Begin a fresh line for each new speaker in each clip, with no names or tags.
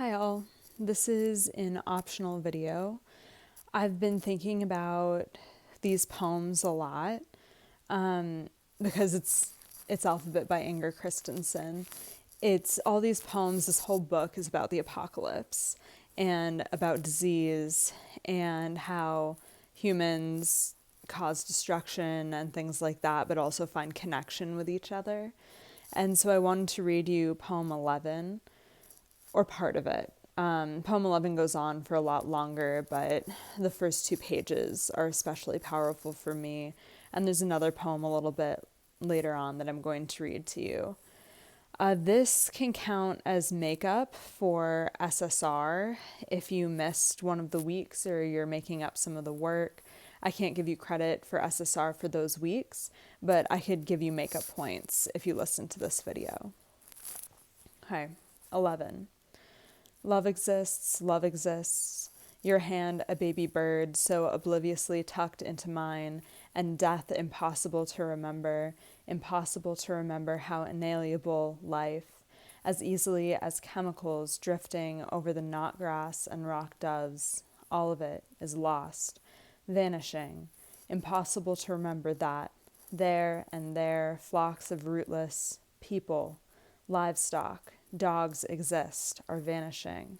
Hi all, this is an optional video. I've been thinking about these poems a lot because it's Alphabet by Christensen. It's all these poems. This whole book is about the apocalypse and about disease and how humans cause destruction and things like that, but also find connection with each other. And so I wanted to read you poem 11, or part of it. Poem 11 goes on for a lot longer, but the first two pages are especially powerful for me. And there's another poem a little bit later on that I'm going to read to you. This can count as makeup for SSR if you missed one of the weeks or you're making up some of the work. I can't give you credit for SSR for those weeks, but I could give you makeup points if you listen to this video. Okay, 11. Love exists, your hand a baby bird so obliviously tucked into mine, and death impossible to remember how inalienable life, as easily as chemicals drifting over the knot grass and rock doves, all of it is lost, vanishing, impossible to remember that, there and there flocks of rootless people, livestock, dogs exist, are vanishing.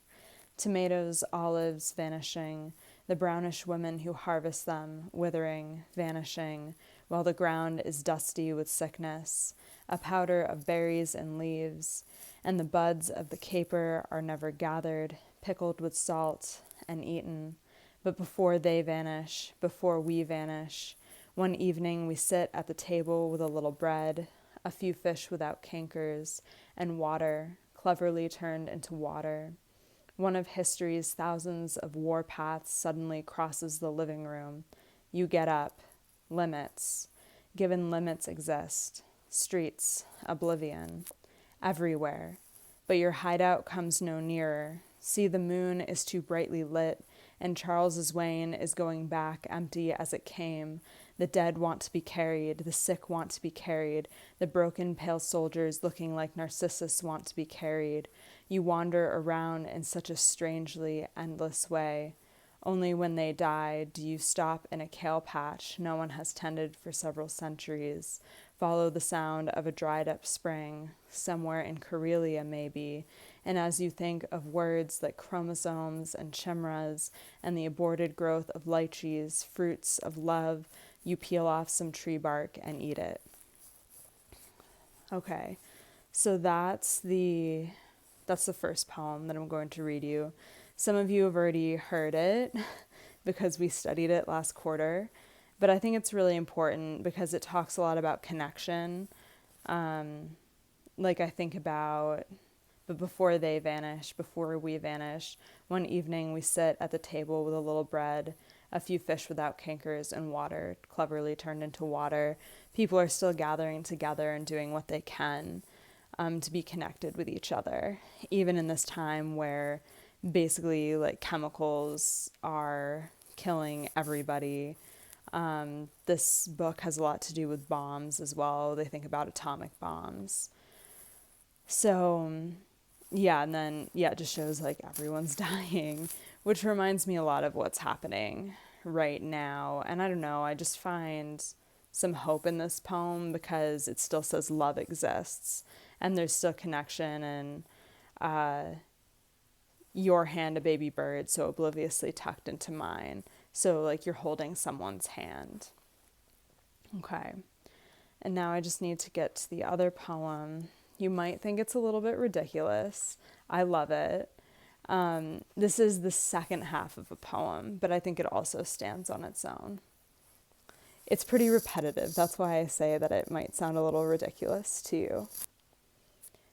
Tomatoes, olives vanishing, the brownish women who harvest them withering, vanishing, while the ground is dusty with sickness, a powder of berries and leaves, and the buds of the caper are never gathered, pickled with salt, and eaten. But before they vanish, before we vanish, one evening we sit at the table with a little bread, a few fish without cankers, and water, cleverly turned into water. One of history's thousands of war paths suddenly crosses the living room. You get up. Limits. Given limits exist. Streets. Oblivion. Everywhere. But your hideout comes no nearer. See, the moon is too brightly lit, and Charles's wain is going back empty as it came. The dead want to be carried, the sick want to be carried, the broken pale soldiers looking like Narcissus want to be carried. You wander around in such a strangely endless way. Only when they die do you stop in a kale patch no one has tended for several centuries, follow the sound of a dried-up spring, somewhere in Karelia maybe, and as you think of words like chromosomes and chimras and the aborted growth of lychees, fruits of love, you peel off some tree bark and eat it. Okay, so that's the first poem that I'm going to read you. Some of you have already heard it because we studied it last quarter, but I think it's really important because it talks a lot about connection. Like I think about, but before they vanish, before we vanish, one evening we sit at the table with a little bread, a few fish without cankers, and water, cleverly turned into water. People are still gathering together and doing what they can to be connected with each other, even in this time where basically like chemicals are killing everybody. This book has a lot to do with bombs as well. They think about atomic bombs. So yeah, and then it just shows like everyone's dying, which reminds me a lot of what's happening right now. And I don't know, I just find some hope in this poem because it still says love exists and there's still connection, and your hand a baby bird so obliviously tucked into mine. So like you're holding someone's hand. Okay. And now I just need to get to the other poem. You might think it's a little bit ridiculous. I love it. This is the second half of a poem, but I think it also stands on its own. It's pretty repetitive. That's why I say that it might sound a little ridiculous to you.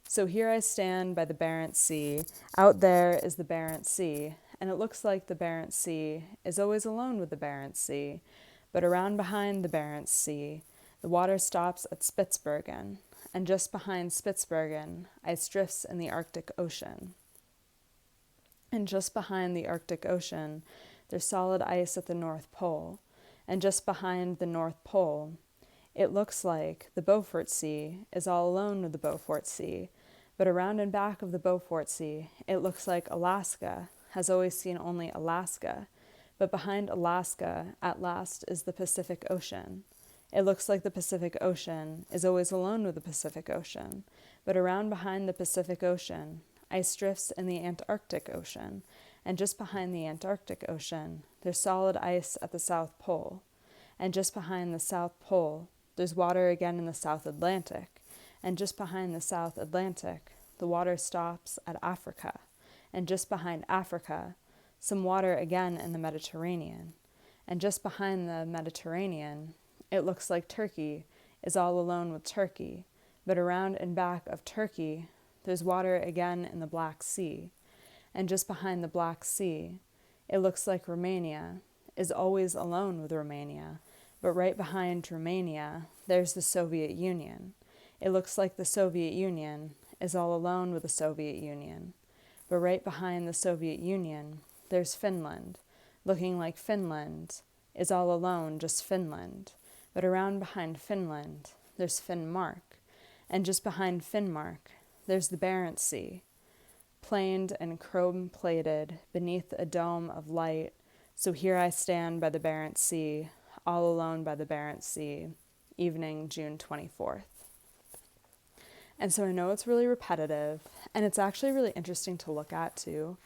So here I stand by the Barents Sea. Out there is the Barents Sea, and it looks like the Barents Sea is always alone with the Barents Sea. But around behind the Barents Sea, the water stops at Spitsbergen, and just behind Spitsbergen, ice drifts in the Arctic Ocean. And just behind the Arctic Ocean, there's solid ice at the North Pole. And just behind the North Pole, it looks like the Beaufort Sea is all alone with the Beaufort Sea. But around and back of the Beaufort Sea, it looks like Alaska has always seen only Alaska. But behind Alaska, at last, is the Pacific Ocean. It looks like the Pacific Ocean is always alone with the Pacific Ocean. But around behind the Pacific Ocean, ice drifts in the Antarctic Ocean. And just behind the Antarctic Ocean, there's solid ice at the South Pole. And just behind the South Pole, there's water again in the South Atlantic. And just behind the South Atlantic, the water stops at Africa. And just behind Africa, some water again in the Mediterranean. And just behind the Mediterranean, it looks like Turkey is all alone with Turkey. But around and back of Turkey, there's water again in the Black Sea. And just behind the Black Sea, it looks like Romania is always alone with Romania. But right behind Romania, there's the Soviet Union. It looks like the Soviet Union is all alone with the Soviet Union. But right behind the Soviet Union, there's Finland, looking like Finland is all alone, just Finland. But around behind Finland, there's Finnmark. And just behind Finnmark, there's the Barents Sea, planed and chrome-plated beneath a dome of light. So here I stand by the Barents Sea, all alone by the Barents Sea, evening June 24th. And so I know it's really repetitive, and it's actually really interesting to look at too.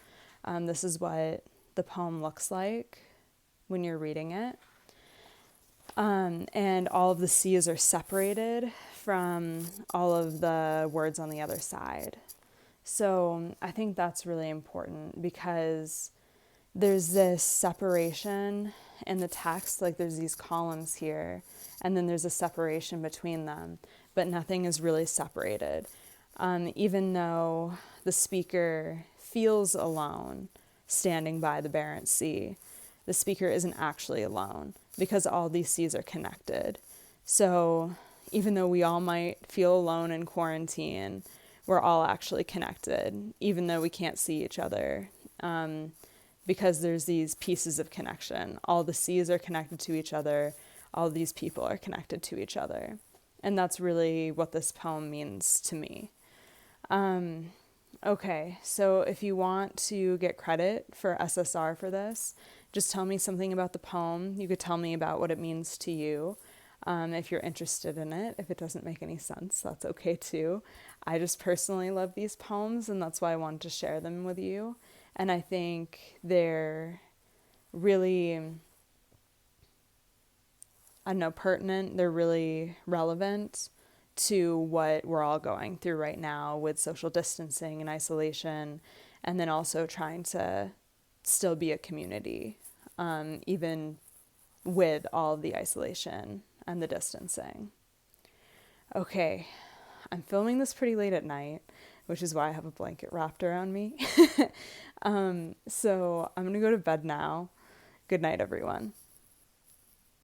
This is what the poem looks like when you're reading it. And all of the C's are separated from all of the words on the other side. So I think that's really important because there's this separation in the text, like there's these columns here, and then there's a separation between them, but nothing is really separated. Even though the speaker feels alone standing by the Barents Sea, the speaker isn't actually alone because all these seas are connected. So even though we all might feel alone in quarantine, we're all actually connected, even though we can't see each other, because there's these pieces of connection. All the seas are connected to each other. All these people are connected to each other. And that's really what this poem means to me. Okay, so if you want to get credit for SSR for this, just tell me something about the poem. You could tell me about what it means to you. If you're interested in it. If it doesn't make any sense, that's okay too. I just personally love these poems, and that's why I wanted to share them with you. And I think they're really, pertinent. They're really relevant to what we're all going through right now with social distancing and isolation, and then also trying to still be a community, even with all of the isolation and the distancing. Okay, I'm filming this pretty late at night, which is why I have a blanket wrapped around me. So I'm gonna go to bed now. Good night, everyone.